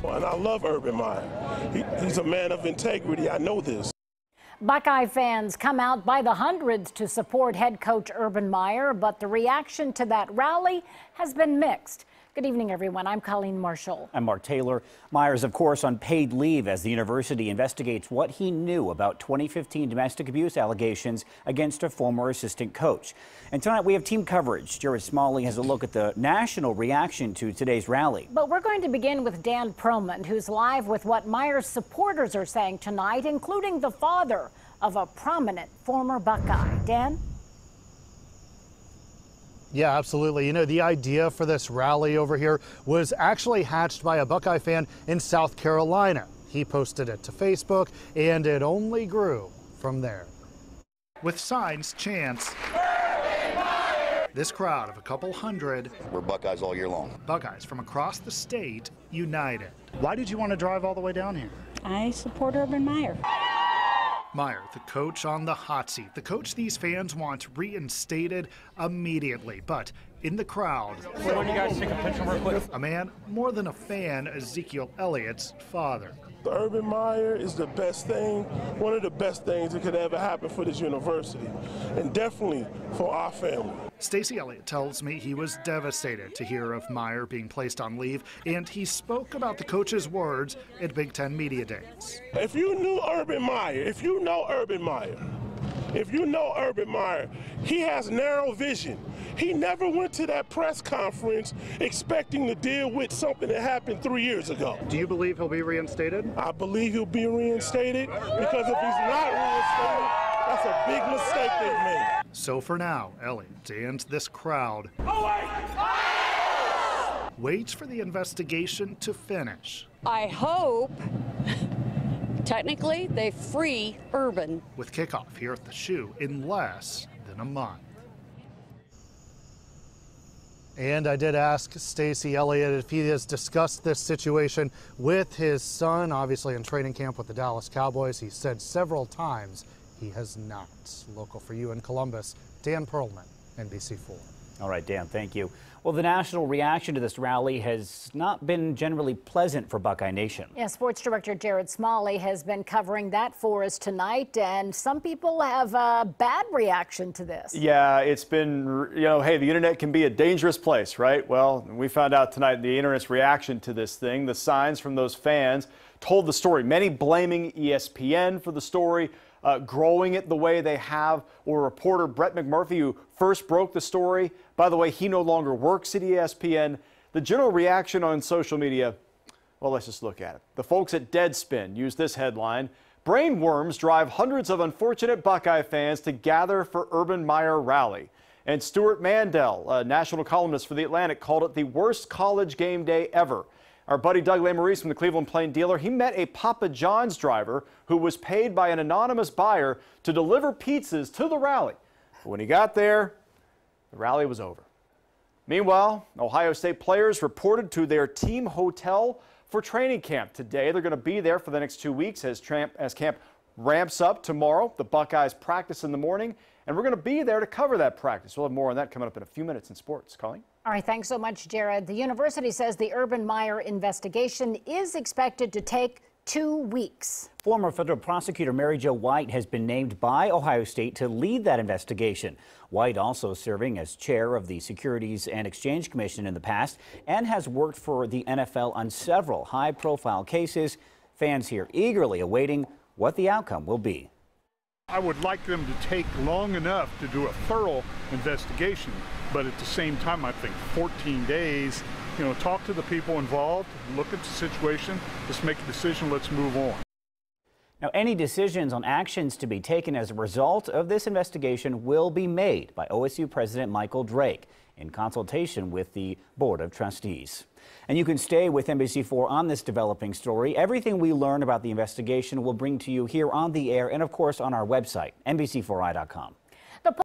And I love Urban Meyer. He's a man of integrity. I know this. Buckeye fans come out by the hundreds to support head coach Urban Meyer, but the reaction to that rally has been mixed. Good evening, everyone. I'm Colleen Marshall. I'm Mark Taylor. Meyer's, of course, on paid leave as the university investigates what he knew about 2015 domestic abuse allegations against a former assistant coach. And tonight we have team coverage. JEROD Smalley has a look at the national reaction to today's rally. But we're going to begin with Dan Perlman, who's live with what Meyer's supporters are saying tonight, including the father of a prominent former Buckeye. Dan? Yeah, absolutely. You know, the idea for this rally over here was actually hatched by a Buckeye fan in South Carolina. He posted it to Facebook, and it only grew from there. With signs, chants, this crowd of a couple hundred. We're Buckeyes all year long. Buckeyes from across the state united. Why did you want to drive all the way down here? I support Urban Meyer. Meyer, the coach on the hot seat, the coach these fans want reinstated immediately. But in the crowd, Why don't you guys take a picture real quick? a man more than a fan, EZEKIEL Elliott's father. Urban Meyer is the best thing, one of the best things that could ever happen for this university, and definitely for our family. STACY Elliott tells me he was devastated to hear of Meyer being placed on leave, and he spoke about the coach's words at Big Ten Media Days. If you knew Urban Meyer, if you know Urban Meyer, he has narrow vision. He never went to that press conference expecting to deal with something that happened 3 years ago. Do you believe he'll be reinstated? I believe he'll be reinstated, because if he's not reinstated, that's a big mistake they've made. So for now, Elliott and this crowd waits for the investigation to finish. I hope, technically, they free Urban. With kickoff here at the Shoe in less than a month. And I did ask STACY Elliott if he has discussed this situation with his son, obviously in training camp with the Dallas Cowboys. He said several times he has not. Local for you in Columbus, Dan Perlman, NBC4. All right, Dan, thank you. Well, the national reaction to this rally has not been generally pleasant for Buckeye Nation. Yeah, Sports Director JEROD Smalley has been covering that for us tonight, and some people have a bad reaction to this. Yeah, it's been, hey, the internet can be a dangerous place, right? Well, we found out tonight the internet's reaction to this thing. The signs from those fans told the story. Many blaming ESPN for the story, growing it the way they have, or reporter Brett McMurphy, who first broke the story. By the way, he no longer works at ESPN. The general reaction on social media, well, let's just look at it. The folks at Deadspin used this headline: "Brainworms drive hundreds of unfortunate Buckeye fans to gather for Urban Meyer rally." And Stuart Mandel, a national columnist for The Atlantic, called it the worst college game day ever. Our buddy Doug Lesmerises from the Cleveland Plain Dealer, he met a Papa John's driver who was paid by an anonymous buyer to deliver pizzas to the rally. But when he got there, the rally was over. Meanwhile, Ohio State players reported to their team hotel for training camp today. They're going to be there for the next 2 weeks as camp ramps up tomorrow. The Buckeyes practice in the morning, and we're going to be there to cover that practice. We'll have more on that coming up in a few minutes in sports. Colleen? All right, thanks so much, JEROD. The university says the Urban Meyer investigation is expected to take 2 weeks. Former federal prosecutor Mary Jo White has been named by Ohio State to lead that investigation. White also serving as chair of the Securities and Exchange Commission in the past and has worked for the NFL on several high-profile cases. Fans here eagerly awaiting what the outcome will be. I would like them to take long enough to do a thorough investigation, but at the same time, I think 14 days, talk to the people involved, look at the situation, just make a decision, let's move on. Now, any decisions on actions to be taken as a result of this investigation will be made by OSU President Michael Drake in consultation with the Board of Trustees. And you can stay with NBC4 on this developing story. Everything we learn about the investigation we'll bring to you here on the air and, of course, on our website, NBC4i.com.